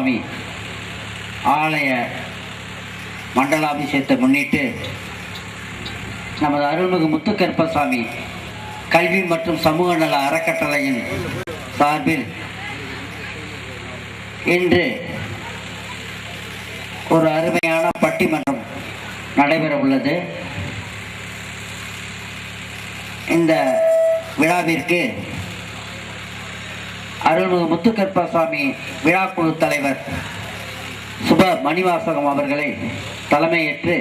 சுவாமி ஆலய மண்டலாபிஷேகத்தை முன்னிட்டு நமது அருள்மிகு முத்துக்கருப்பசாமி கல்வி மற்றும் சமூக நல அறக்கட்டளையின் சார்பில் இன்று ஒரு அருமையான பட்டிமன்றம் நடைபெற உள்ளது. இந்த விழாவிற்கு அருள்மிகு முத்துக்கருப்பசாமி விழாக்குழு தலைவர் சுப மணிவாசகம் அவர்களை தலைமையேற்று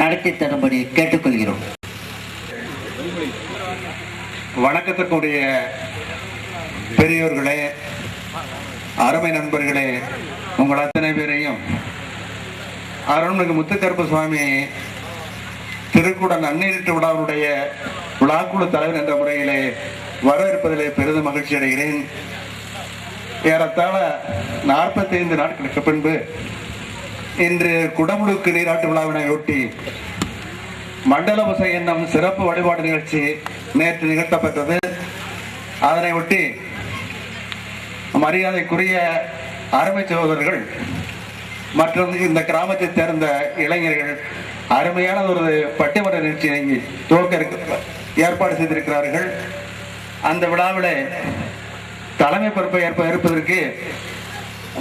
நடத்தி தரும்படி கேட்டுக்கொள்கிறோம். வணக்கத்திற்குரிய பெரியோர்களே, அருமை நண்பர்களே, உங்கள் அத்தனை பேரையும் அருள்மிகு முத்துக்கருப்பசாமி திருக்குட நன்னீரிட்டு விழாவுடைய விழாக்குழு தலைவர் என்ற முறையிலே வரவேற்பதிலே பெரிதும் மகிழ்ச்சி அடைகிறேன். ஏறத்தாழ 45 நாட்களுக்கு பின்பு இன்று குடமுழுக்கு நீராட்டு விழாவினை ஒட்டி மண்டல பூசை என்னும் சிறப்பு வழிபாடு நிகழ்ச்சி நேற்று நிகழ்த்தப்பட்டது. அதனை ஒட்டி மரியாதைக்குரிய அருமை சகோதரர்கள் மற்றும் இந்த கிராமத்தை சேர்ந்த இளைஞர்கள் அருமையான ஒரு பட்டிமன்ற நிகழ்ச்சியை துவக்க ஏற்பாடு செய்திருக்கிறார்கள். அந்த விழாவில் தலைமை பொறுப்பை ஏற்பதற்கு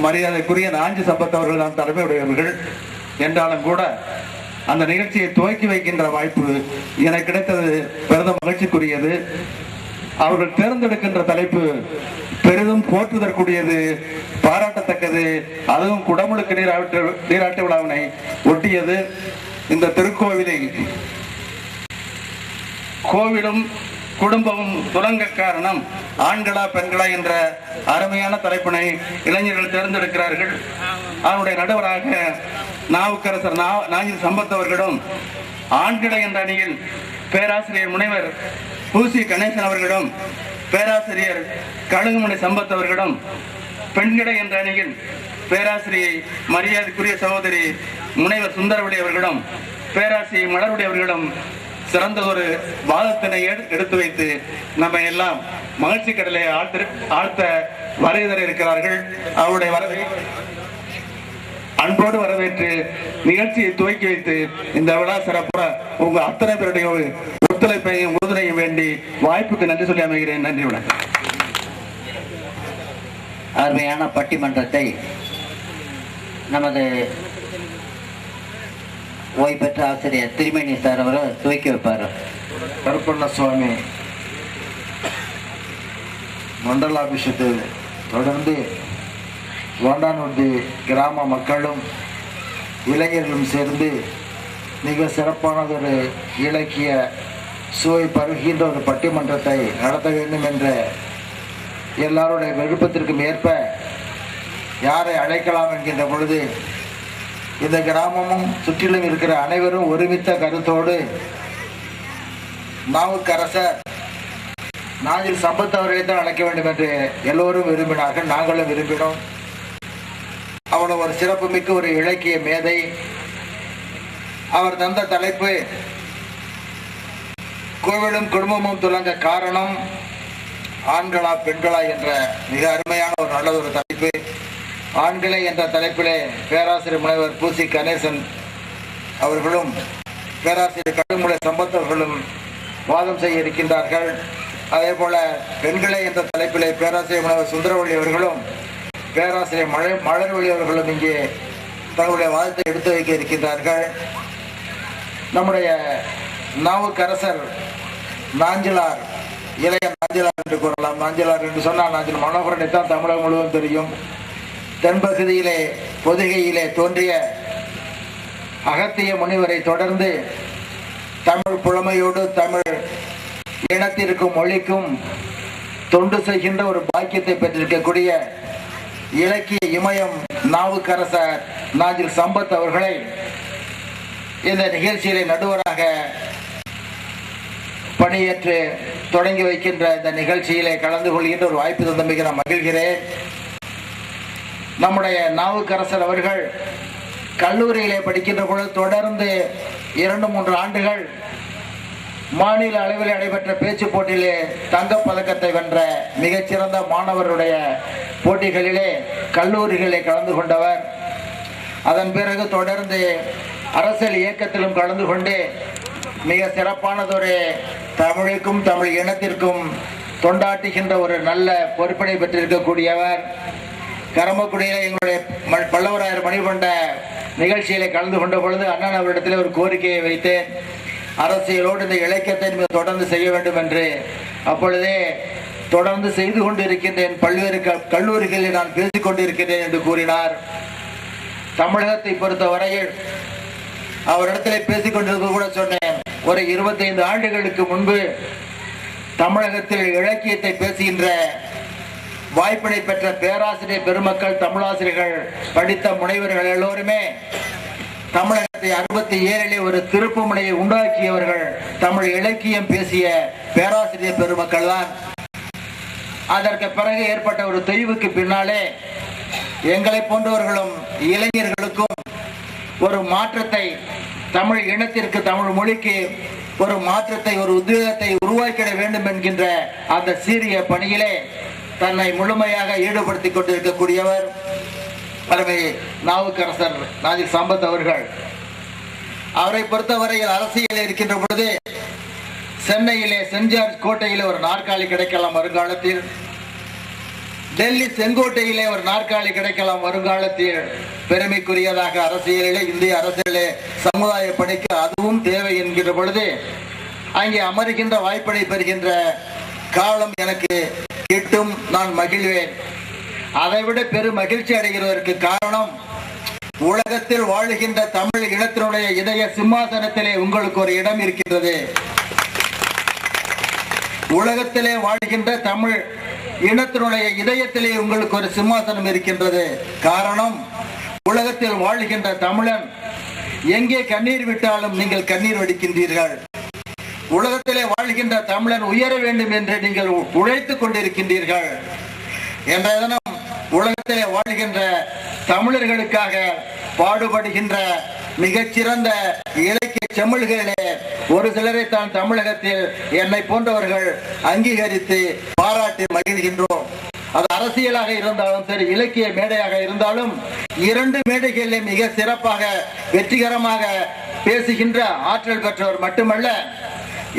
மரியாதைக்குரிய நாஞ்சி சம்பத் அவர்கள் தான் தலைமை உடையவர்கள் என்றாலும் கூட அந்த நிகழ்ச்சியை துவக்கி வைக்கின்ற வாய்ப்பு எனக்கு கிடைத்தது பெரிதும் மகிழ்ச்சிக்குரியது. அவர்கள் தேர்ந்தெடுக்கின்ற தலைப்பு பெரிதும் போற்றுதற்குரியது, பாராட்டத்தக்கது. அதுவும் குடமுழுக்கு நீராட்டு விழாவினை ஒட்டியது. இந்த திருக்கோவிலில் கோவிலும் குடும்பமும் துலங்க காரணம் ஆண்களா பெண்களா என்ற அருமையான தலைப்பினை இளைஞர்கள் தேர்ந்தெடுக்கிறார்கள். அவருடைய நடுவராக நாவுக்கரசர் நாஞ்சி சம்பத் அவர்களும், ஆண்களை என்ற அணியில் பேராசிரியர் முனைவர் பூசி கணேசன் அவர்களும், பேராசிரியர் கழுகுமணி சம்பத் அவர்களும், பெண்களை என்ற அணியில் பேராசிரியை மரியாதைக்குரிய சகோதரி முனைவர் சுந்தரவடி அவர்களும், பேராசிரியர் மலர்வுடைய அவர்களும் சிறந்த ஒரு வாதத்தினை எடுத்து வைத்து நம்ம எல்லாம் மகிழ்ச்சி கடலை ஆழ்த்த வருகை இருக்கிறார்கள். அவருடைய வரவை அன்போடு வரவேற்று நிகழ்ச்சியை துவக்கி வைத்து இந்த விழா சிறப்புற உங்க அத்தனை பேருடைய ஒத்துழைப்பையும் உறுதுணையும் வேண்டி வாய்ப்புக்கு நன்றி சொல்லி அமைகிறேன். நன்றி, வணக்கம். அருமையான பட்டிமன்றத்தை நமது ஓய்வு பெற்ற ஆசிரியர் திருமணி சார் அவர்கள் துவக்கி வைப்பார். கருப்பண்ண சுவாமி மண்டலாபிஷத்தை தொடர்ந்து வாண்டானூர்தி கிராம மக்களும் இளைஞர்களும் சேர்ந்து மிக சிறப்பானதொரு இலக்கிய சுவை பருகின்ற ஒரு பட்டிமன்றத்தை நடத்த வேண்டும் என்ற எல்லாருடைய விருப்பத்திற்கும் ஏற்ப யாரை அழைக்கலாம் என்கின்ற பொழுது இந்த கிராமமும் சுற்றிலும் இருக்கிற அனைவரும் ஒருமித்த கருத்தோடு நாவுக்கரசர் நாஞ்சி சம்பத் அவர்களை தான் அழைக்க வேண்டும் என்று எல்லோரும் விரும்பினார்கள். நாங்களும் விரும்பினோம். அவ்வளவு ஒரு சிறப்புமிக்க ஒரு இலக்கிய மேதை. அவர் தந்த தலைப்பு கோவிலும் குடும்பமும் துலங்க காரணம் ஆண்களா பெண்களா என்ற மிக அருமையான ஒரு நல்ல ஒரு தலைப்பு. ஆண்களை என்ற தலைப்பிலே பேராசிரியர் முனைவர் பூசி கணேசன் அவர்களும் பேராசிரியர் கழுகுமணி சம்பத் அவர்களும் வாதம் செய்ய இருக்கின்றார்கள். அதே போல பெண்களை என்ற தலைப்பிலே பேராசிரியர் முனைவர் சுந்தரவள்ளி அவர்களும் பேராசிரியர் மலர்வழி அவர்களும் இங்கே தங்களுடைய வாதத்தை எடுத்து வைக்க இருக்கின்றார்கள். நம்முடைய நாவுக்கரசர் நாஞ்சிலார், இளைய நாஞ்சிலார் என்று கூறலாம். நாஞ்சிலார் என்று சொன்னால் நாஞ்சில் மனோகரனை தான் தமிழகம் முழுவதும் தெரியும். தென்பகுதியிலே பொதிகையிலே தோன்றிய அகத்திய முனிவரை தொடர்ந்து தமிழ் புலமையோடு தமிழ் இனத்திற்கும் மொழிக்கும் தொண்டு செய்கின்ற ஒரு பாக்கியத்தை பெற்றிருக்கக்கூடிய இலக்கிய இமயம் நாவுக்கரசர் நாஞ்சி சம்பத் அவர்களை இந்த நிகழ்ச்சியிலே நடுவராக பணியேற்று தொடங்கி வைக்கின்ற இந்த நிகழ்ச்சியிலே கலந்து கொள்கின்ற ஒரு வாய்ப்பு தந்தமைக்கு நான் மகிழ்கிறேன். நம்முடைய நாவுக்கரசர் அவர்கள் கல்லூரியிலே படிக்கின்ற பொழுது தொடர்ந்து 2-3 ஆண்டுகள் மாநில அளவில் நடைபெற்ற பேச்சு போட்டியிலே தங்கப் பதக்கத்தை வென்ற மிகச்சிறந்த மாணவருடைய போட்டிகளிலே கல்லூரிகளிலே கலந்து கொண்டவர். அதன் பிறகு தொடர்ந்து அரசியல் இயக்கத்திலும் கலந்து கொண்டு மிக சிறப்பானதொரு தமிழுக்கும் தமிழ் இனத்திற்கும் தொண்டாற்றுகின்ற ஒரு நல்ல பொறுப்பினை பெற்றிருக்கக்கூடியவர். கரம்பக்குடியில் எங்களுடைய பல்லவராயர் மணிகண்ட நிகழ்ச்சியிலே கலந்து கொண்ட பொழுது அண்ணன் அவரிடத்தில் ஒரு கோரிக்கையை வைத்தேன். அரசியலோடு இந்த இலக்கியத்தை தொடர்ந்து செய்ய வேண்டும் என்று. அப்பொழுதே தொடர்ந்து செய்து கொண்டிருக்கின்றேன், பல்வேறு கல்லூரிகளில் நான் பேசிக் கொண்டிருக்கிறேன் என்று கூறினார். தமிழகத்தை பொறுத்தவரையில் அவரிடத்தில் பேசிக் கொண்டிருக்க கூட சொன்னேன், ஒரு 25 ஆண்டுகளுக்கு முன்பு தமிழகத்தில் இலக்கியத்தை பேசுகின்ற வாய்ப்பினை பெற்ற பேராசிரியர் பெருமக்கள், தமிழாசிரியர்கள், படித்த முனைவர்கள் எல்லோருமே தமிழகத்தை 67 ஒரு திருப்பு முனையை உண்டாக்கியவர்கள் தமிழ் இலக்கியம் பேசிய பேராசிரியர் பெருமக்கள் தான். அதற்கு பிறகு ஏற்பட்ட ஒரு தொய்வுக்கு பின்னாலே எங்களை போன்றவர்களும் இளைஞர்களுக்கும் ஒரு மாற்றத்தை, தமிழ் இனத்திற்கு, தமிழ் மொழிக்கு ஒரு மாற்றத்தை, ஒரு உத்வேகத்தை உருவாக்கிட வேண்டும் என்கின்ற அந்த சீரிய பணியிலே தன்னை முழுமையாக ஈடுபடுத்திக் கொண்டிருக்கக்கூடியவர் அருமை நாவுக்கரசர் நாஞ்சில் சம்பத் அவர்கள். அவரை பொறுத்தவரையில் அரசியல் இருக்கின்ற பொழுது சென்னையிலே சென்ட் ஜார்ஜ் கோட்டையிலே ஒரு நாற்காலி கிடைக்கலாம் வருங்காலத்தில், டெல்லி செங்கோட்டையிலே ஒரு நாற்காலி கிடைக்கலாம் வருங்காலத்தில். பெருமைக்குரியதாக அரசியலிலே, இந்திய அரசியலே சமுதாய பணிக்கு அதுவும் தேவை என்கிற பொழுது அங்கே அமர்கின்ற வாய்ப்பினை பெறுகின்ற காலம் எனக்கு கிட்டும், நான் மகிழ்வேன். அதைவிட பெரும் மகிழ்ச்சி அடைகிறதற்கு காரணம், உலகத்தில் வாழுகின்ற தமிழ் இனத்தினுடைய இதய சிம்மாசனத்திலே உங்களுக்கு ஒரு இடம் இருக்கின்றது. உலகத்திலே வாழ்கின்ற தமிழ் இனத்தினுடைய இதயத்திலே உங்களுக்கு ஒரு சிம்மாசனம் இருக்கின்றது. காரணம், உலகத்தில் வாழ்கின்ற தமிழன் எங்கே கண்ணீர் விட்டாலும் நீங்கள் கண்ணீர் வடிக்கின்றீர்கள். உலகத்திலே வாழ்கின்ற தமிழன் உயர வேண்டும் என்று நீங்கள் உழைத்துக் கொண்டிருக்கின்றீர்கள். என்ற தினம் உலகத்திலே வாழ்கின்ற தமிழர்களுக்காக பாடுபடுகின்ற மிகச்சிறந்த இலக்கிய செம்மல்களிலே ஒரு சிலரை தான் தமிழகத்தில் என்னை போன்றவர்கள் அங்கீகரித்து பாராட்டி மகிழ்கின்றோம். அது அரசியலாக இருந்தாலும் சரி, இலக்கிய மேடையாக இருந்தாலும், 2 மேடைகளிலே மிக சிறப்பாக வெற்றிகரமாக பேசுகின்ற ஆற்றல் பெற்றவர் மட்டுமல்ல,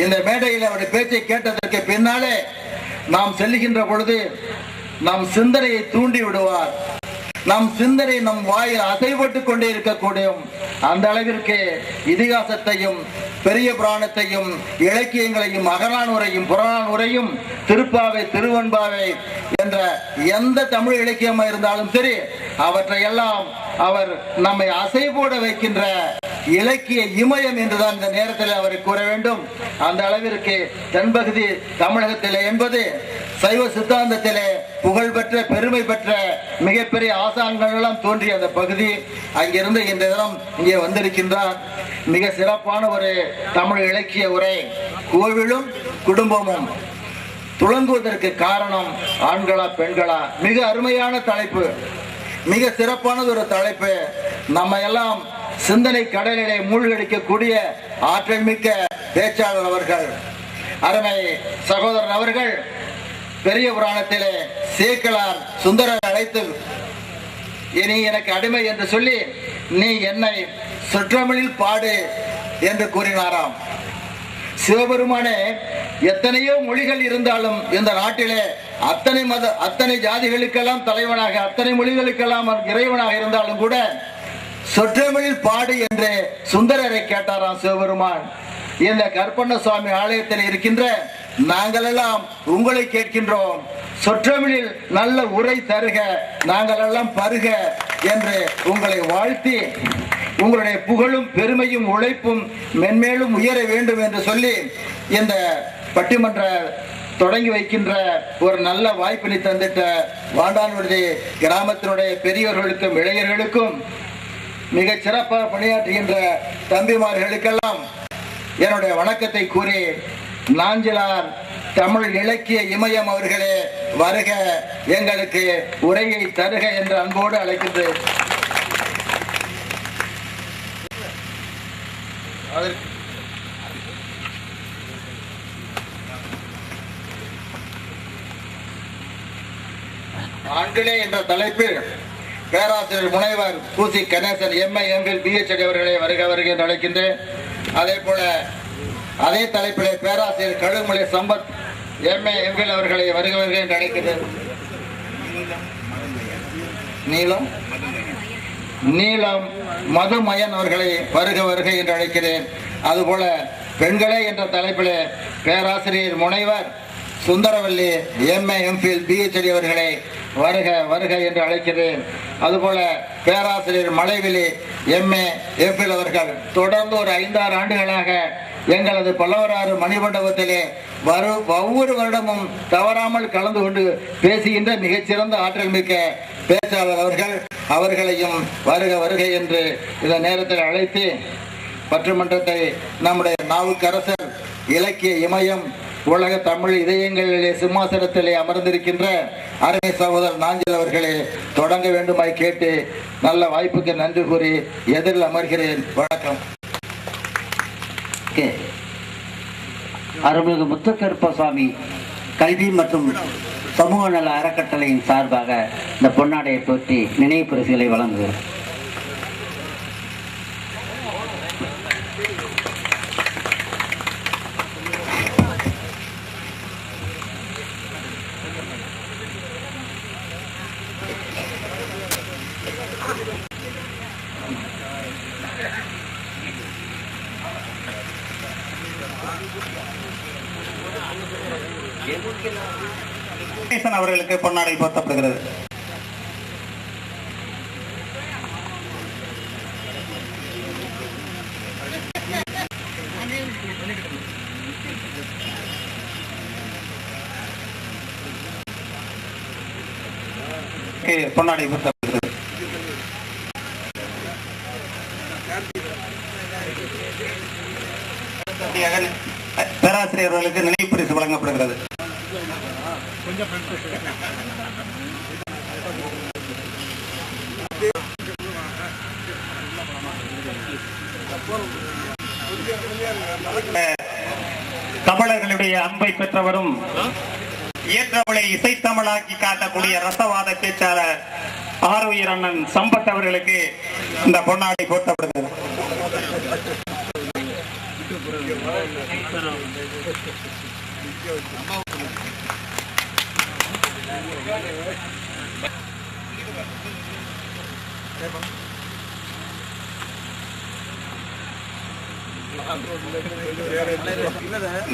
இந்த மேடையில் அவருடைய பேச்சை கேட்டதற்கு பின்னாலே நாம் செல்லுகின்ற பொழுது நம் சிந்தனையை தூண்டி விடுவார். நம் சிந்தனை நம் வாயில் அசைப்பட்டுக் கொண்டே இருக்கக்கூடிய அந்த அளவிற்கு இதிகாசத்தையும் பெரிய புராணத்தையும் இலக்கியங்களையும் அகநானூரையும் புறநானூரையும் திருப்பாவை திருவெண்பாவை என்ற எந்த தமிழ் இலக்கியமாக இருந்தாலும் சரி, அவற்றையெல்லாம் அவர் நம்மை அசைபோட வைக்கின்ற இலக்கிய இமயம் என்றுதான் இந்த நேரத்தில் அவரை கூற வேண்டும். அந்த அளவிற்கு தென்பகுதி தமிழகத்திலே என்பது சைவ சித்தாந்தத்திலே புகழ்பெற்ற பெருமை பெற்ற மிகப்பெரிய ஆசான்கள் எல்லாம் தோன்றிய அந்த பகுதி. அங்கிருந்து இந்த தினம் இங்கே வந்திருக்கின்றார். மிக சிறப்பான ஒரு தமிழ் இலக்கிய உரை. கோவிலும் குடும்பமும் துளங்குவதற்கு காரணம் ஆண்களா பெண்களா? மிக அருமையான தலைப்பு, மிக சிறப்பானது ஒரு தலைப்பு. நம்ம எல்லாம் சிந்தனை கடலிலே மூழ்கடிக்கக்கூடிய ஆற்றல் மிக்க பேச்சாளர் அவர்கள், அருமை சகோதரன் அவர்கள். பெரிய புராணத்திலே சேக்கலார் சுந்தரர் அழைத்து, இனி எனக்கு அடிமை என்று சொல்லி நீ என்னை சொற்றமிழில் பாடு என்று கூறினாராம். சிவபெருமானே, எத்தனையோ மொழிகள் இருந்தாலும் இந்த நாட்டிலே அத்தனை ஜாதிகளுக்கெல்லாம் தலைவனாக, அத்தனை மொழிகளுக்கெல்லாம் இறைவனாக இருந்தாலும் கூட சொற்றமிழில் பாடு என்று சுந்தரரை கேட்டாராம் சிவபெருமான். இந்த கற்பண்ண சுவாமி ஆலயத்தில் இருக்கின்ற நாங்கள் எல்லாம் உங்களை கேட்கின்றோம், சொற்றமிழில் நல்ல உரை தருக, நாங்கள் எல்லாம் பருக என்று உங்களை வாழ்த்தி உங்களுடைய புகழும் பெருமையும் உழைப்பும் மென்மேலும் உயர வேண்டும் என்று சொல்லி இந்த பட்டிமன்ற தொடங்கி வைக்கின்ற ஒரு நல்ல வாய்ப்பினை தந்திட்ட வாண்டான்விடுதி கிராமத்தினுடைய பெரியவர்களுக்கும் இளைஞர்களுக்கும் மிக சிறப்பாக பணியாற்றுகின்ற தம்பிமார்களுக்கெல்லாம் என்னுடைய வணக்கத்தை கூறி, நாஞ்சிலார் தமிழ் இலக்கிய இமயம் அவர்களே வருக, எங்களுக்கு உரையை தருக என்று அன்போடு அழைக்கின்றேன். ஆண்களே என்ற தலைப்பில் பேராசிரியர் முனைவர் பூசி கணேசன் MA MPhil PhD அவர்களை வருக வருக என்று அழைக்கின்றேன். அதே போல அதே தலைப்பிலே பேராசிரியர் கழுகுமலை சம்பத் MA MPhil அவர்களை வருக வருக என்று அழைக்கின்றேன். நீலம் மதுமயன் அவர்களை வருக வருக என்று அழைக்கிறேன். அதுபோல பெண்களே என்ற தலைப்பிலே பேராசிரியர் முனைவர் சுந்தரவல்லி MA MPhil PhD அவர்களை வருக வருக என்று அழைக்கிறேன். அதுபோல பேராசிரியர் மலைவிலி MA MPhil அவர்கள் தொடர்ந்து ஒரு 5-6 ஆண்டுகளாக எங்களது பல்லவராறு மணிமண்டபத்திலே ஒவ்வொரு வருடமும் தவறாமல் கலந்து கொண்டு பேசுகின்ற மிகச்சிறந்த ஆற்றல் மிக்க பேச்சாளர் அவர்களையும் வருக வருக என்று இந்த நேரத்தில் அழைத்து பற்றுமன்றத்தை நம்முடைய நாவுக்கரசர் இலக்கிய இமயம் உலக தமிழ் இதயங்களிலே சிம்மாசனத்திலே அமர்ந்திருக்கின்ற அருமை சகோதரர் நாஞ்சில் அவர்களே தொடங்க வேண்டுமாய் கேட்டு நல்ல வாய்ப்புக்கு நன்றி கூறி எதிரில் அமர்கிறேன். வணக்கம். அருள்மிகு முத்துக்கருப்பசாமி கல்வி மற்றும் சமூக நல அறக்கட்டளையின் சார்பாக இந்த பொன்னாடையை போற்றி நினைவு பரிசுகளை வழங்குகிறோம். அவர்களுக்கு பொன்னாடை போர்த்தப்படுகிறது. பொன்னாடை போர்த்தப்படுகிறது. பேராசிரியர்களுக்கு நினைவு பரிசு வழங்கப்படுகிறது. தமிழர்களுடைய அன்பை பெற்றவரும் இயற்றவளை இசைத்தமிழாக்கி காட்டக்கூடிய ரசவாத பேச்சாளர் ஆருயிர் அண்ணன் சம்பத் அவர்களுக்கு இந்த பொன்னாடை போர்த்தப்படுகிறது.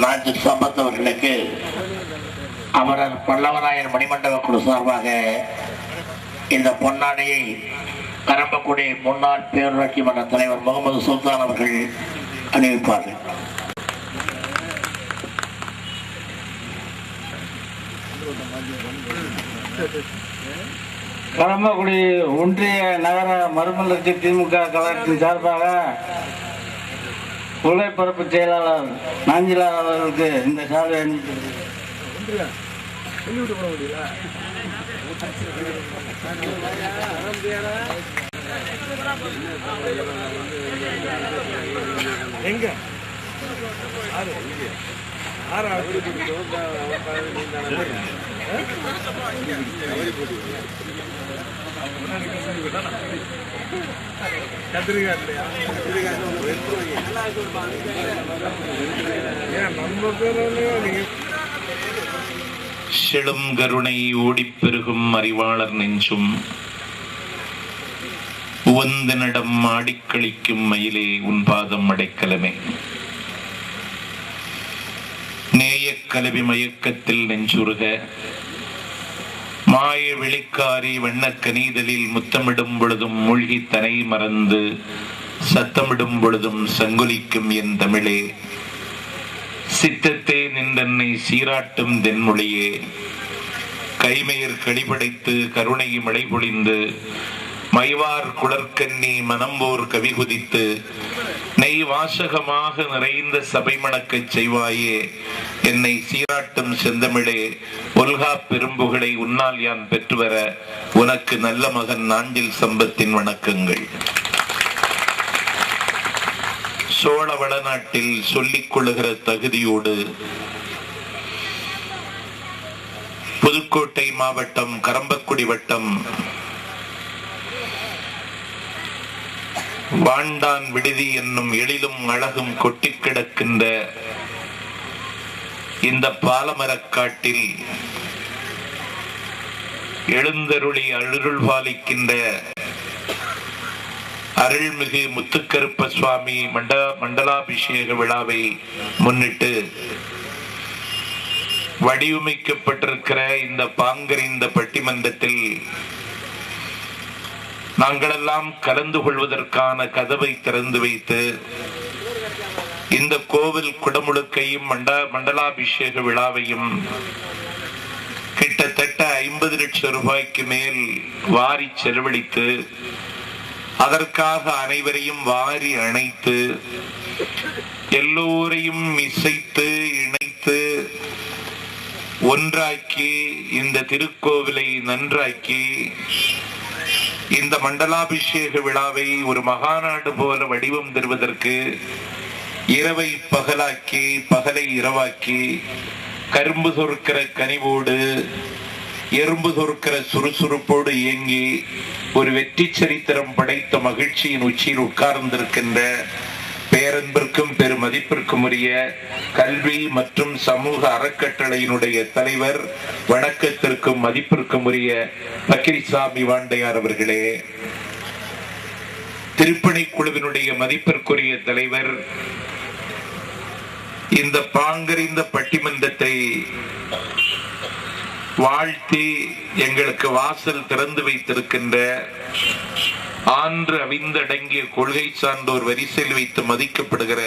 நாஞ்சில் சம்பத் அவர்களுக்கு அமரர் பல்லவராயர் மணிமண்டப குழு சார்பாக இந்த பொன்னாடையை கரம்பக்குடி முன்னாள் பேரூராட்சி மன்ற தலைவர் முகமது சுல்தான் அவர்கள் அணிவிப்பார்கள். கரம்பக்குடி ஒன்றிய நகர மறுமலர்ச்சி திமுக கழகத்தின் சார்பாக கொள்கைப்பரப்பு செயலாளர் நாஞ்சிலார் அவர்களுக்கு இந்த சாலை அணிவிக்கிறது. செழும் கருணை ஓடிப்பெருகும் அறிவாளர் நெஞ்சும் உவந்தனிடம் ஆடிக்களிக்கும் மயிலே உன் பாதம் அடைக்கலமே. நேயக்கலவி மயக்கத்தில் நெஞ்சுருக மாய வெளிக்காரி வண்ணக்க நீதலில் முத்தமிடும் பொழுதும் மூழ்கி தனை மறந்து சத்தமிடும் பொழுதும் சங்குலிக்கும் என் தமிழே. சித்தத்தே நின்றன்னை சீராட்டும் தென்மொழியே. கைமயிர் கடிபடைத்து கருணை மழை பொழிந்து மைவார் குளர்கண்ணி மனம்போர் கவி குதித்து நெய் வாசகமாக நிறைந்த சபை மணக்கச் செய்வாயே. என்னை சீராட்டும் செந்தமிழே. ஒல்கா பெரும்புகளை உன்னால் யான் பெற்றுவர உனக்கு நல்ல மகன் நாஞ்சில் சம்பத்தின் வணக்கங்கள். சோழ வளநாட்டில் சொல்லிக் கொள்ளுகிற தகுதியோடு புதுக்கோட்டை மாவட்டம் கரம்பக்குடி வட்டம் வாண்டான் விடுதி என்னும் எழிலும் அழகும் கொட்டி கிடக்கின்ற இந்த பாலமரக்காட்டில் எழுந்தருளி அருள் பாலிக்கின்ற அருள்மிகு முத்துக்கருப்ப சுவாமி மண்டலாபிஷேக விழாவை முன்னிட்டு வடிவமைக்கப்பட்டிருக்கிற இந்த பாங்கறிந்த பட்டிமன்றத்தில் நாங்களெல்லாம் கலந்து கொள்வதற்கான கதவை திறந்து வைத்து இந்த கோவில் குடமுழுக்கையும் மண்டலாபிஷேக விழாவையும் கிட்டத்தட்ட 50 லட்சம் ரூபாய்க்கு மேல் வாரி செலவழித்து அதற்காக அனைவரையும் வாரி அணைத்து எல்லோரையும் இசைத்து இணைத்து ஒன்றாக்கி இந்த திருக்கோவிலை நன்றாக்கி இந்த மண்டலாபிஷேக விழாவை ஒரு மகாநாடு போல வடிவம் தருவதற்கு இரவை பகலாக்கி பகலை இரவாக்கி கரும்பு சொற்கிற கனிவோடு எறும்பு சொற்கிற சுறுசுறுப்போடு இயங்கி ஒரு வெற்றி சரித்திரம் படைத்த மகிழ்ச்சியின் உச்சியில் உட்கார்ந்திருக்கின்ற பேரன்பிற்கும் பெருமதிப்பிற்கும் உரிய கல்வி மற்றும் சமூக அறக்கட்டளையினுடைய தலைவர், வணக்கத்திற்கும் மதிப்பிற்கும் உரிய பக்கிரிசாமி வாண்டையார் அவர்களே, திருப்பணி குழுவினுடைய மதிப்பிற்குரிய தலைவர், இந்த பாங்கறிந்த பட்டிமன்றத்தை வாழ்த்தி எங்களுக்கு வாசல் திறந்து வைத்திருக்கின்ற ஆன்று அவிந்தடங்கிய கொள்கை சார்ந்தோர் வரிசையில் வைத்து மதிக்கப்படுகிற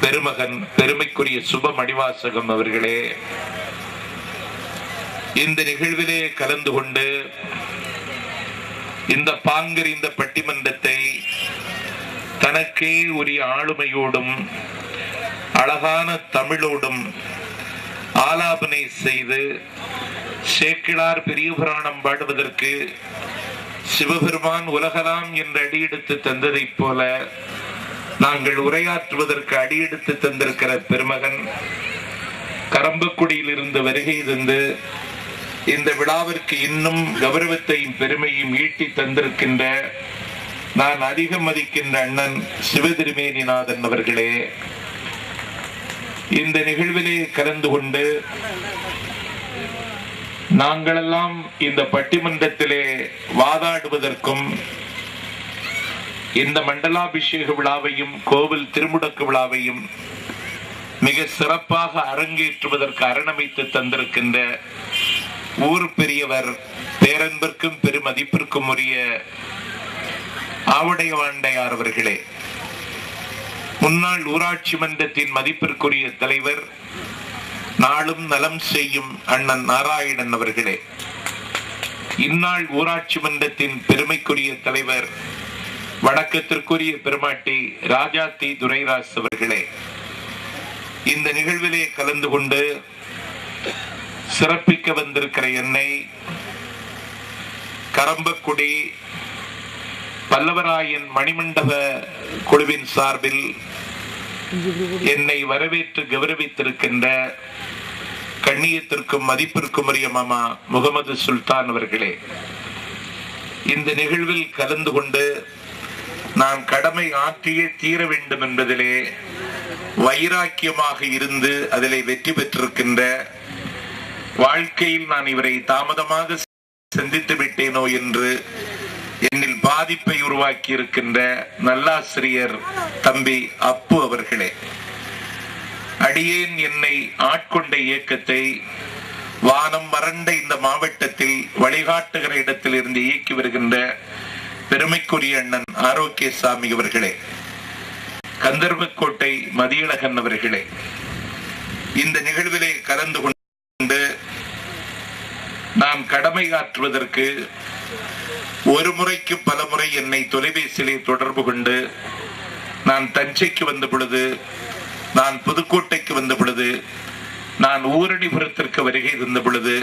பெருமகன் பெருமைக்குரிய சுப மணிவாசகம் அவர்களே, இந்த நிகழ்விலே கலந்து கொண்டு இந்த பாங்கறிந்த பட்டிமன்றத்தை தனக்கே உரிய ஆளுமையோடும் அழகான தமிழோடும் ஆலாபனை செய்து சேக்கிழார் பெரிய புராணம் பாடுவதற்கு சிவபெருமான் உலகலாம் என்று அடியெடுத்து தந்ததை போல நாங்கள் உரையாற்றுவதற்கு அடியெடுத்து தந்திருக்கிற பெருமகன், கரம்பக்குடியில் இருந்து வருகை தந்து இந்த விழாவிற்கு இன்னும் கௌரவத்தையும் பெருமையும் ஈட்டி தந்திருக்கின்ற நான் அதிகம் மதிக்கின்ற அண்ணன் சிவதிருமேனிநாதன் அவர்களே, இந்த நிகழ்விலே கலந்து கொண்டு நாங்களெல்லாம் இந்த பட்டிமன்றத்திலே வாதாடுவதற்கும் இந்த மண்டலாபிஷேக விழாவையும் கோவில் திருமுடக்கு விழாவையும் மிக சிறப்பாக அரங்கேற்றுவதற்கு அரணமைத்து தந்திருக்கின்ற ஊர் பெரியவர், பேரன்பிற்கும் பெருமதிப்பிற்கும் உரிய ஆவுடைய வாண்டையார் அவர்களே, முன்னாள் ஊராட்சி மன்றத்தின் மதிப்பிற்குரிய தலைவர், நாளும் நலம் செய்யும் அண்ணன் நாராயணன் அவர்களே, இந்நாள் ஊராட்சி மன்றத்தின் பெருமைக்குரிய தலைவர், வணக்கத்திற்குரிய பெருமாட்டி ராஜாத்தி துரைராஜ் அவர்களே, இந்த நிகழ்விலே கலந்து கொண்டு சிறப்பிக்க வந்திருக்கிற என்னை கரம்பக்குடி பல்லவராயன் மணிமண்டப குழுவின் சார்பில் என்னை வரவேற்று கௌரவித்திருக்கின்ற கண்ணியத்திற்கும் மதிப்பிற்கும் உரிய மாமா முகமது சுல்தான் அவர்களே, இந்த நிகழ்வில் கலந்து கொண்டு நான் கடமை ஆற்றியே தீர வேண்டும் என்பதிலே வைராக்கியமாக இருந்து அதிலே வெற்றி பெற்றிருக்கின்ற, வாழ்க்கையில் நான் இவரை தாமதமாக சந்தித்து விட்டேனோ என்று என்னில் பாதிப்பை உருவாக்கி இருக்கின்ற நல்லாசிரியர் தம்பி அப்பு அவர்களே, அடியேன் என்னை ஆட்கொண்ட இயக்கத்தை வானம் வறண்ட இந்த மாவட்டத்தில் வழிகாட்டுகிற இடத்தில் இருந்து இயக்கி வருகின்ற பெருமைக்குரிய அண்ணன் ஆரோக்கியசாமி அவர்களே, கந்தர்வக்கோட்டை மதியழகன் அவர்களே, இந்த நிகழ்விலே கலந்து கொண்டு நான் கடமை ஆற்றுவதற்கு ஒரு முறைக்கு பல முறை என்னை தொலைபேசியிலே தொடர்பு கொண்டு நான் தஞ்சைக்கு வந்த பொழுது, நான் புதுக்கோட்டைக்கு வந்த பொழுது, நான் ஊரணிபுரத்திற்கு வருகை இருந்த பொழுது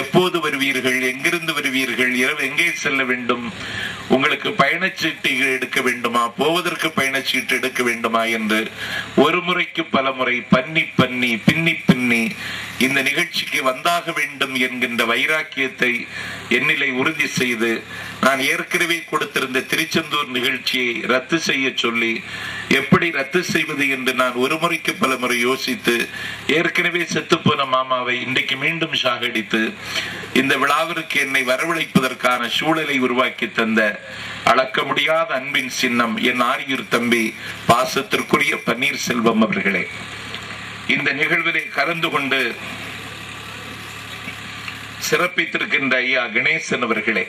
எப்போது வருவீர்கள், எங்கிருந்து வருவீர்கள், இரவு எங்கே செல்ல வேண்டும், உங்களுக்கு பயணச்சீட்டு எடுக்க வேண்டுமா, போவதற்கு பயணச்சீட்டு எடுக்க வேண்டுமா என்று ஒரு முறைக்கு பல முறை பின்னி பின்னி இந்த நிகழ்ச்சிக்கு வந்தாக வேண்டும் என்கின்ற வைராக்கியத்தை என்னிலை உறுதி செய்து நான் ஏற்கனவே கொடுத்திருந்த திருச்செந்தூர் நிகழ்ச்சியை ரத்து செய்ய சொல்லி எப்படி ரத்து செய்வது என்று நான் ஒரு முறைக்கு பல முறை யோசித்து ஏற்கனவே செத்துப்போன மாமாவை இன்றைக்கு மீண்டும் சாகடித்து இந்த விழாவிற்கு என்னை வரவழைப்பதற்கான சூழலை உருவாக்கி தந்த அளக்க முடியாத அன்பின் சின்னம் என் ஆரியூர் தம்பி பாசத்திற்குரிய பன்னீர்செல்வம் அவர்களே, இந்த நிகழ்விலே கலந்து கொண்டு சிறப்பித்திருக்கின்ற ஐயா கணேசன் அவர்களே,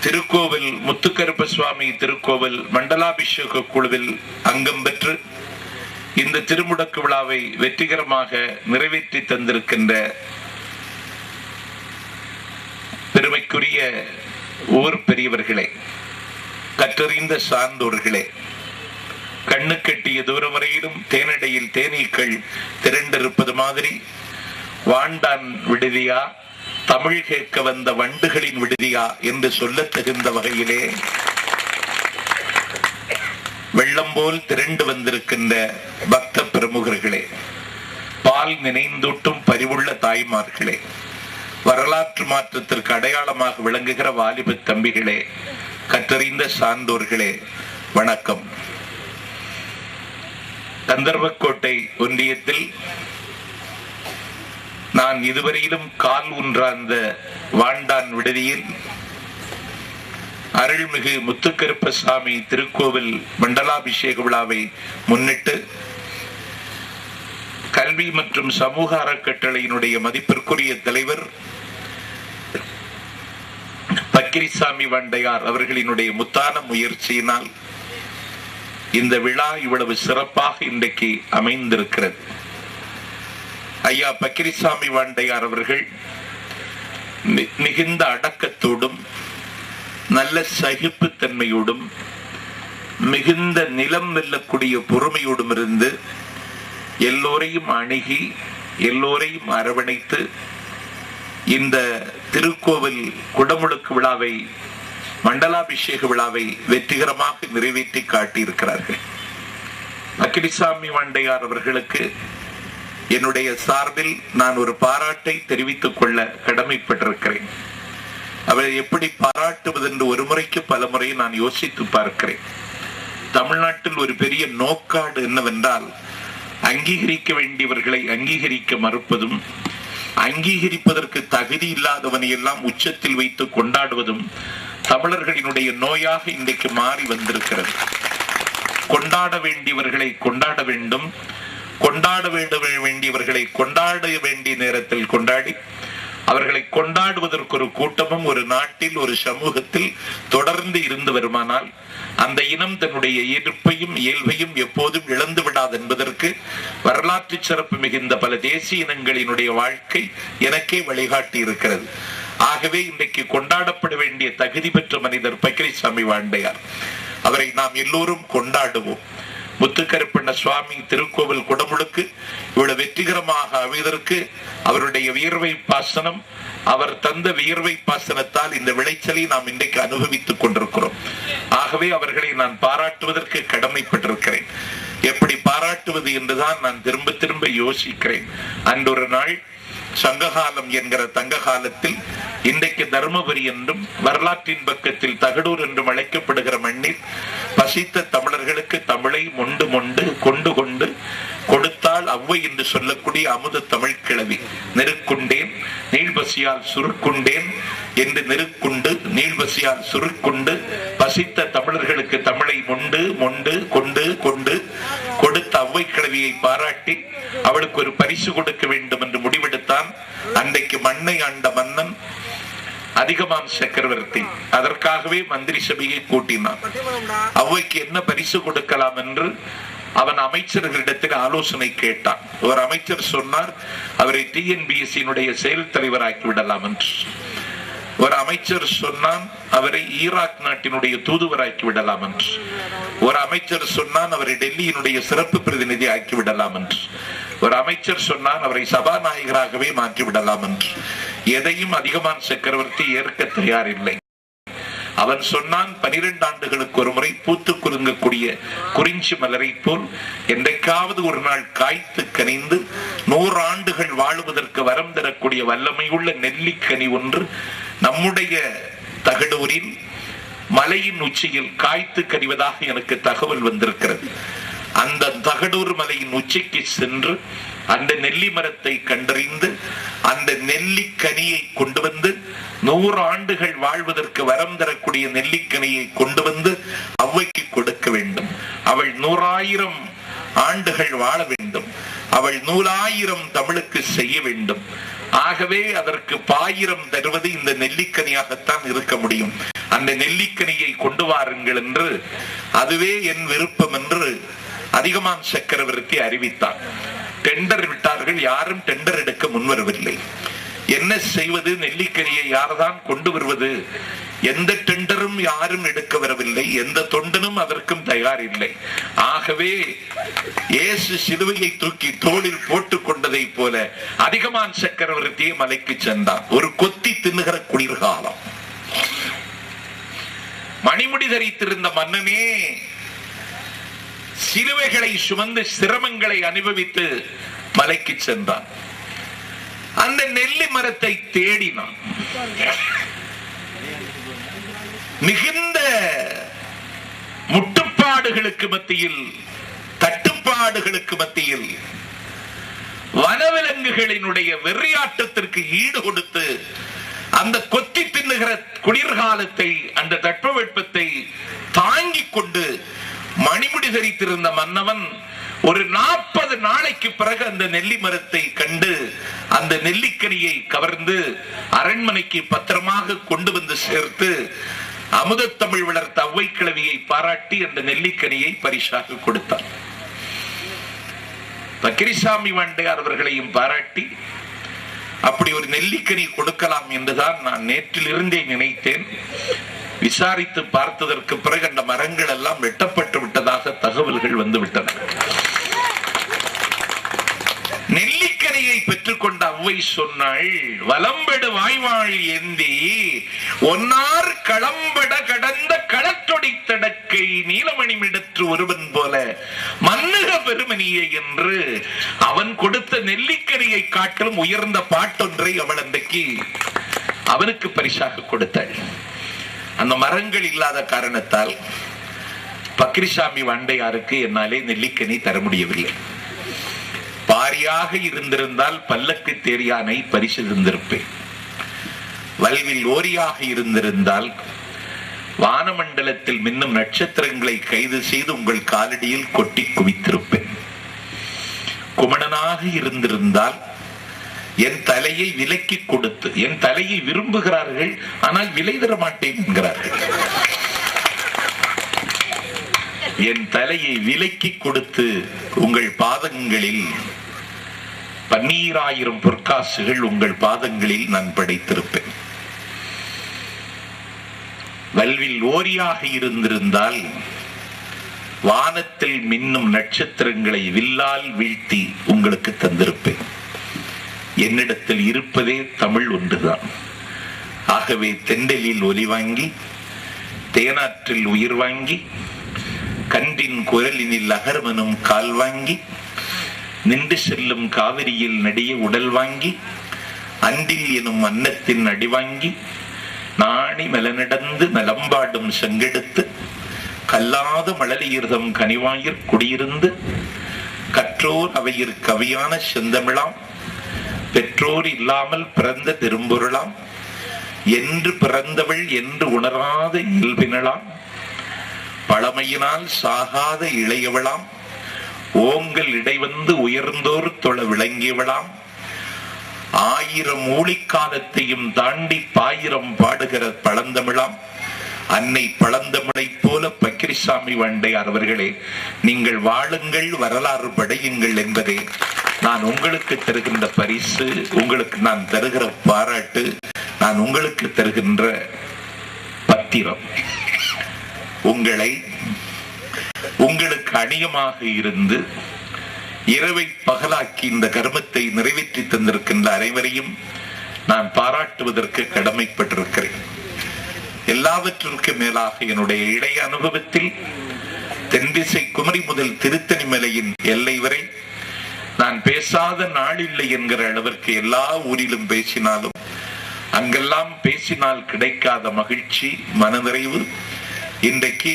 திருக்கோவில் முத்துக்கருப்ப சுவாமி திருக்கோவில் மண்டலாபிஷேக குழுவில் அங்கம் பெற்று இந்த திருமுடக்கு விழாவை வெற்றிகரமாக நிறைவேற்றி தந்திருக்கின்ற பெருமைக்குரிய ஊர் பெரியவர்களே, கற்றறிந்த சார்ந்தோர்களே, கண்ணு கட்டிய தூரம் வரையிலும் தேனடையில் தேனீக்கள் திரண்டிருப்பது மாதிரி வாண்டான் விடுதியா, தமிழ் கேட்க வந்த வண்டுகளின் விடுதியா என்று சொல்ல தகுந்த வகையிலே வெள்ளம் போல் திரண்டு வந்திருக்கின்ற பக்த பிரமுகர்களே, பால் நினைந்தூட்டும் பரிவுள்ள தாய்மார்களே, வரலாற்று மாற்றத்திற்கு அடையாளமாக விளங்குகிற வாலிப தம்பிகளே, கற்றறிந்த சார்ந்தோர்களே, வணக்கம். கந்தர்வக்கோட்டை ஒன்றியத்தில் நான் இதுவரையிலும் கால் ஊன்றாந்த வாண்டான் விடுதியில் அருள்மிகு முத்துக்கருப்பசாமி திருக்கோவில் மண்டலாபிஷேக விழாவை முன்னிட்டு கல்வி மற்றும் சமூக அறக்கட்டளையினுடைய மதிப்பிற்குரிய தலைவர் பக்கிரிசாமி வாண்டையார் அவர்களினுடைய முத்தான முயற்சியினால் இந்த விழா இவ்வளவு சிறப்பாக இன்றைக்கு அமைந்திருக்கிறது. ஐயா பக்கிரிசாமி வாண்டையார் அவர்கள் மிகுந்த அடக்கத்தோடும் நல்ல சகிப்புத்தன்மையோடும் மிகுந்த நிலம் வெல்லக்கூடிய பொறுமையோடும் இருந்து எல்லோரையும் அணுகி எல்லோரையும் அரவணைத்து இந்த திருக்கோவில் குடமுழுக்கு விழாவை மண்டலாபிஷேக விழாவை வெற்றிகரமாக நிறைவேற்றி காட்டியிருக்கிறார்கள். பக்கிரிசாமி வாண்டையார் அவர்களுக்கு என்னுடைய சார்பில் நான் ஒரு பாராட்டை தெரிவித்துக் கொள்ள கடமைப்பட்டிருக்கிறேன். அவரை எப்படி பாராட்டுவது என்று ஒரு முறைக்கு பல முறை நான் யோசித்து பார்க்கிறேன். தமிழ்நாட்டில் ஒரு பெரிய நோக்காடு என்னவென்றால் அங்கீகரிக்க வேண்டியவர்களை அங்கீகரிக்க மறுப்பதும் அங்கீகரிப்பதற்கு தகுதி இல்லாதவனை எல்லாம் உச்சத்தில் வைத்து கொண்டாடுவதும் தமிழர்களினுடைய நோயாக இன்றைக்கு மாறி வந்திருக்கிறது. கொண்டாட வேண்டியவர்களை கொண்டாட வேண்டும், கொண்டாட வேண்டியவர்களை கொண்டாட வேண்டிய நேரத்தில் கொண்டாடி அவர்களை கொண்டாடுவதற்கு ஒரு கூட்டமும் ஒரு நாட்டில் ஒரு சமூகத்தில் தொடர்ந்து இருந்து வருமானால் அந்த இனம் தன்னுடைய இருப்பையும் இயல்பையும் எப்போதும் இழந்து விடாது என்பதற்கு வரலாற்று சிறப்பு மிகுந்த பல தேசிய இனங்களினுடைய வாழ்க்கை எனக்கே வழிகாட்டி இருக்கிறது. ஆகவே இன்றைக்கு கொண்டாடப்பட வேண்டிய தகுதி பெற்ற மனிதர் பக்கிரிசாமி வாண்டையார். அவரை நாம் எல்லோரும் கொண்டாடுவோம். முத்துக்கருப்பண்ண சுவாமி திருக்கோவில் குடமுழுக்கு இவ்வளவு வெற்றிகரமாக அமைவதற்கு அவருடைய வியர்வை பாசனம், அவர் தந்த வியர்வை பாசனத்தால் இந்த விளைச்சலை நாம் இன்றைக்கு அனுபவித்துக் கொண்டிருக்கிறோம். ஆகவே அவர்களை நான் பாராட்டுவதற்கு கடமைப்பட்டிருக்கிறேன். எப்படி பாராட்டுவது என்றுதான் நான் திரும்ப திரும்ப யோசிக்கிறேன். அன்றொரு நாள் சங்ககாலம் என்கிற தங்க காலத்தில் இன்றைக்கு தர்மபுரி என்றும் வரலாற்றின் பக்கத்தில் தகடூர் என்றும் அழைக்கப்படுகிற மண்ணில் பசித்த தமிழர்களுக்கு தமிழை மொண்டு மொண்டு கொண்டு கொண்டு கொடுத்தால் அவ்வை என்று சொல்லக்கூடிய அமுத தமிழ் கிழவி நெருக்குண்டேன் நீள்பசியால் சுருக்குண்டேன் என்று நெருக்குண்டு நீள்பசியால் சுருக்குண்டு பசித்த தமிழர்களுக்கு தமிழை மொண்டு மொண்டு கொண்டு கொண்டு கொடுத்த அவ்வை கிழவியை பாராட்டி அவளுக்கு ஒரு பரிசு கொடுக்க வேண்டும் என்று முடிவெடுத்தான். அன்றைக்கு மண்ணை ஆண்ட மன்னன் அதிகமான் சக்கரவர்த்தி அதற்காகவே மந்திரி சபையை கூட்டினான். அவ்வைக்கு என்ன பரிசு கொடுக்கலாம் என்று அவன் அமைச்சர்களிடத்தில் ஆலோசனை கேட்டான். ஒரு அமைச்சர் சொன்னார், அவரை டிஎன்பிஎஸ்சியினுடைய செயல் தலைவராக்கி விடலாம் என்று. ஒரு அமைச்சர் சொன்னான், அவரை ஈராக் நாட்டினுடைய தூதுவராக்கி விடலாம் என்று. ஒரு அமைச்சர் சொன்னான், அவரை டெல்லியினுடைய சிறப்பு பிரதிநிதி ஆக்கி விடலாம் என்று. ஒரு அமைச்சர் சொன்னார், அவரை சபாநாயகராகவே மாற்றிவிடலாம் என்று. எதையும் அதிகமான் சக்கரவர்த்தி ஏற்க தயாரில்லை. அவன் சொன்னான், 12 ஆண்டுகளுக்கு ஒரு முறை பூத்து குலுங்கக்கூடிய குறிஞ்சி மலரை போல் என்றைக்காவது ஒரு நாள் காய்த்து கனிந்து 100 ஆண்டுகள் வாழுவதற்கு வரம் தரக்கூடிய வல்லமை உள்ள நெல்லிக்கனி ஒன்று நம்முடைய தகடூரில் மலையின் உச்சியில் காய்த்து கனிவதாக எனக்கு தகவல் வந்திருக்கிறது. அந்த தகடூர் மலையின் உச்சிக்கு சென்று அந்த நெல்லி மரத்தை கண்டறிந்து அந்த நெல்லிக்கனியை கொண்டு வந்து 100 ஆண்டுகள் வாழ்வதற்கு வரம் தரக்கூடிய நெல்லிக்கனியை கொண்டு வந்து அவ்வைக்கு கொடுக்க வேண்டும். அவள் 100,000 ஆண்டுகள் வாழ வேண்டும். அவள் 100,000 தமிழுக்கு செய்ய வேண்டும். ஆகவே அதற்கு பாயிரம் தருவது இந்த நெல்லிக்கனியாகத்தான் இருக்க முடியும். அந்த நெல்லிக்கனியை கொண்டு வாருங்கள் என்று, அதுவே என் விருப்பம் என்று அதிகமான் சக்கரவர்த்தி அறிவித்தார். டெண்டர் விட்டார்கள். யாரும் டெண்டர் எடுக்க முன்வரவில்லை. என்ன செய்வது? நெல்லிக்கனியை யார்தான் கொண்டு வருவது? எந்த டெண்டரும் யாரும் எடுக்க வரவில்லை. எந்த தொண்டனும் அதற்கும் தயார் இல்லை. ஆகவே இயேசு சிலுவையை தூக்கி தோளில் போட்டுக் கொண்டதை போல அதிகமான் சக்கரவர்த்தியை மலைக்கு சென்றார். ஒரு கொத்தி தின்னுகிற குளிர்காலம். மணிமுடி தரித்திருந்த மன்னனே சிலுவைகளை சுமந்து சிரமங்களை அனுபவித்து மலைக்கு சென்றான். அந்த நெல்லி மரத்தை தேடினான். மிகுந்த முட்டுப்பாடுகளுக்கு மத்தியில், தட்டுப்பாடுகளுக்கு மத்தியில், வனவிலங்குகளினுடைய வெறியாட்டத்திற்கு ஈடு கொடுத்து அந்த கொத்தி தின்னுகிற குளிர்காலத்தை, அந்த தட்பவெப்பத்தை தாங்கிக் கொண்டு மணிமுடி தரித்திருந்த மன்னவன் ஒரு 40 நாளைக்கு பிறகு அந்த நெல்லி மரத்தை கண்டு அந்த நெல்லிக்கனியை கவர்ந்து அரண்மனைக்கு பத்திரமாக கொண்டு வந்து சேர்த்து அமுத தமிழ் வளர்த்த அவ்வை கிழவியை பாராட்டி அந்த நெல்லிக்கனியை பரிசாக கொடுத்தார். பக்கிரிசாமி வாண்டையார் அவர்களையும் பாராட்டி அப்படி ஒரு நெல்லிக்கனி கொடுக்கலாம் என்றுதான் நான் நேற்றிலிருந்தே நினைத்தேன். விசாரித்து பார்த்ததற்கு பிறகு அந்த மரங்கள் எல்லாம் வெட்டப்பட்டு விட்டதாக தகவல்கள் வந்துவிட்டன. நெல்லிக்கனியை பெற்றுக்கொண்ட அவ்வை சொன்னாள், வலம்பெடு வாய்வாழ் ஏந்தி ஒன்னார் களம்பட கடந்த களத்தொடி தடக்கை நீலமணி மிடற்று ஒருவன் போல மன்னுக பெருமணியை என்று அவன் கொடுத்த நெல்லிக்கனியை காட்டிலும் உயர்ந்த பாட்டொன்றை அவள் அன்றைக்கு அவனுக்கு பரிசாக கொடுத்தாள். அந்த மரங்கள் இல்லாத காரணத்தால் பக்கிரிசாமி வாண்டையாருக்கு என்னாலே நெல்லிக்கனி தர முடியவில்லை. பாரியாக இருந்திருந்தால் பல்லக்கு தேரியானை பரிசு தந்திருப்பேன். வல்வில் ஓரியாக இருந்திருந்தால் வானமண்டலத்தில் மின்னும் நட்சத்திரங்களை கைது செய்து உங்கள் காலடியில் கொட்டி குவித்திருப்பேன். குமணனாக இருந்திருந்தால் என் தலையை விலக்கி கொடுத்து, என் தலையை விரும்புகிறார்கள் ஆனால் விலை தர மாட்டேன் என்கிறார்கள், என் தலையை விலக்கி கொடுத்து உங்கள் பாதங்களில் 12,000 பொற்காசுகள் உங்கள் பாதங்களில் நான் படைத்திருப்பேன். வல்வில் ஓரியாக இருந்திருந்தால் வானத்தில் மின்னும் நட்சத்திரங்களை வில்லால் வீழ்த்தி உங்களுக்கு தந்திருப்பேன். என்னிடத்தில் இருப்பதே தமிழ் ஒன்றுதான். ஆகவே தெண்டலில் ஒலி வாங்கி, தேனாற்றில் உயிர் வாங்கி, கன்றின் குரலினில் அகர்வனும் கால் வாங்கி, நின்று செல்லும் காவிரியில் நடிய உடல் வாங்கி, அன்றில் எனும் அன்னத்தின் அடி வாங்கி, நாணி மெலநடந்து நலம்பாடும் செங்கெடுத்து, கல்லாத மழலையிர்தம் கனிவாயிற் குடியிருந்து, கற்றோர் அவையிற் கவியான செந்தமிழாம், பெற்றோர் இல்லாமல் பிறந்த திரும்பொருளாம், என்று பிறந்தவள் என்று உணராத இயல்பினளாம், பழமையினால் சாகாத இளையவளாம், ஓங்கல் இடைவந்து உயர்ந்தோர் தொழ விளங்கியவளாம், 1000 ஊழிக்காலத்தையும் தாண்டி பாயிரம் பாடுகிற பழந்தமிழாம், அன்னை பழந்தமிழை போல பக்கிரிசாமி வாண்டையார் அவர்களே, நீங்கள் வாழுங்கள், வரலாறு படையுங்கள் என்பதே நான் உங்களுக்கு தருகின்ற பரிசு, உங்களுக்கு நான் தருகிற பாராட்டு, நான் உங்களுக்கு தருகின்ற பத்திரம். உங்களை உங்களுக்கு அணியமாக இருந்து இரவை பகலாக்கி இந்த கர்மத்தை நிறைவேற்றி தந்திருக்கின்ற அனைவரையும் நான் பாராட்டுவதற்கு கடமைப்பட்டிருக்கிறேன். எல்லாவற்றிற்கும் மேலாக என்னுடைய இளைய அனுபவத்தில் தென்திசை குமரி முதல் திருத்தணி மலையின் எல்லை வரை நான் பேசாத நாளில்லை என்கிற அளவிற்கு எல்லா ஊரிலும் பேசினாலும் அங்கெல்லாம் பேசினால் கிடைக்காத மகிழ்ச்சி, மனநிறைவு இன்றைக்கு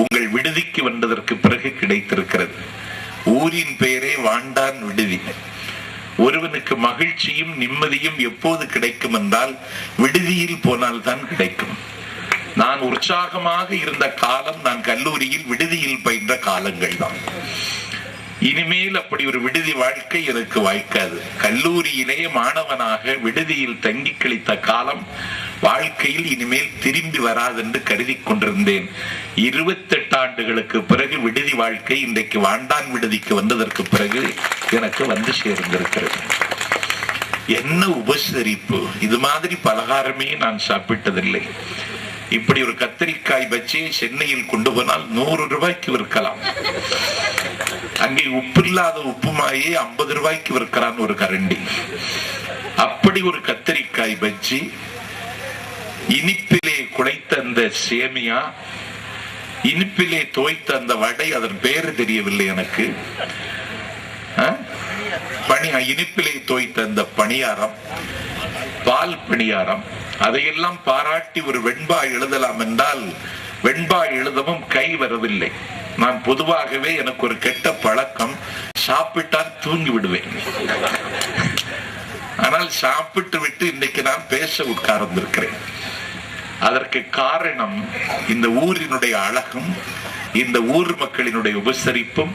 உங்கள் விடுதிக்கு வந்ததற்கு பிறகு கிடைத்திருக்கிறது. ஊரின் பெயரே வாண்டான் விடுதி. ஒருவனுக்கு மகிழ்ச்சியும் நிம்மதியும் எப்போது கிடைக்கும் என்றால் விடுதியில் போனால் தான் கிடைக்கும். நான் உற்சாகமாக இருந்த காலம் நான் கல்லூரியில் விடுதியில் பயின்ற காலங்கள் தான். இனிமேல் அப்படி ஒரு விடுதி வாழ்க்கை எனக்கு வாய்க்காது. கல்லூரியிலே மாணவனாக விடுதியில் தங்கி கழித்த காலம் வாழ்க்கையில் இனிமேல் திரும்பி வராது என்று கருதி கொண்டிருந்தேன். 28 ஆண்டுகளுக்கு பிறகு விடுதி வாழ்க்கை இன்றைக்கு வாண்டான் விடுதிக்கு வந்ததற்கு பிறகு எனக்கு வந்து சேர்ந்திருக்கிறது. என்ன உபசரிப்பு! இது மாதிரி பலகாரமே நான் சாப்பிட்டதில்லை. இப்படி ஒரு கத்தரிக்காய் பஜ்ஜியை சென்னையில் கொண்டு போனால் 100 ரூபாய்க்கு விற்கலாம். அங்கே உப்பில்லாத உப்புமாயே 50 ரூபாய்க்கு விற்கிறான் ஒரு கரண்டி. அப்படி ஒரு கத்தரிக்காய் பஜ்ஜி, இனிப்பிலே குழைத்த அந்த சேமியா, இனிப்பிலே தோய்த்த அந்த வடை, அதன் பேரு தெரியவில்லை எனக்கு, இனிப்பிலே தோய்த்த அந்த பணியாரம், பால் பணியாரம், அதையெல்லாம் பாராட்டி ஒரு வெண்பா எழுதலாம் என்றால் வெண்பா எழுதவும் கை வரவில்லை. நான் பொதுவாகவே எனக்கு ஒரு கெட்ட பழக்கம், சாப்பிட்டால் தூங்கி விடுவேன். ஆனால் சாப்பிட்டு விட்டு இன்னைக்கு நான் பேச உட்கார்ந்திருக்கிறேன். அதற்கு காரணம் இந்த ஊரினுடைய அழகும், இந்த ஊர் மக்களினுடைய உபசரிப்பும்,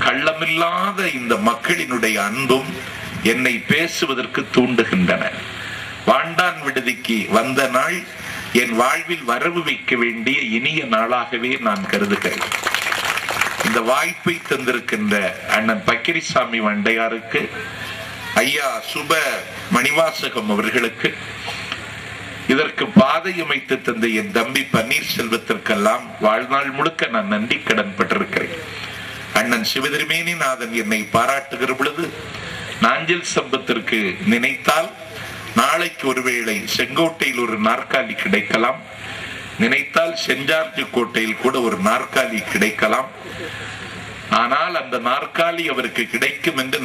கள்ளமில்லாத இந்த மக்களினுடைய அன்பும் என்னை பேசுவதற்கு தூண்டுகின்றன. வாண்டான் விடுதிக்கு வந்த நாள் என் வாழ்வில் வரவு வைக்க வேண்டிய இனிய நாளாகவே நான் கருதுகிறேன். இந்த வாய்ப்பை தந்திருக்கின்ற அண்ணன் பக்கிரிசாமி வண்டையாருக்கு, ஐயா சுப மணிவாசகம் அவர்களுக்கு, இதற்கு பாதை அமைத்து தந்த என் தம்பி பன்னீர்செல்வத்திற்கெல்லாம் வாழ்நாள் முழுக்க நான் நன்றி கடன் பட்டிருக்கிறேன். அண்ணன் சிவதிருமேனிநாதன் என்னை பாராட்டுகிற பொழுது நாஞ்சில் சம்பத்திற்கு நினைத்தால் நாளைக்கு ஒருவேளை செங்கோட்டையில் ஒரு நாற்காலி கிடைக்கலாம், நினைத்தால் செஞ்சார்ஜி கோட்டையில் கூட ஒரு நாற்காலி கிடைக்கலாம். ஆனால் அந்த நாற்காலி அவருக்கு கிடைக்கும் என்று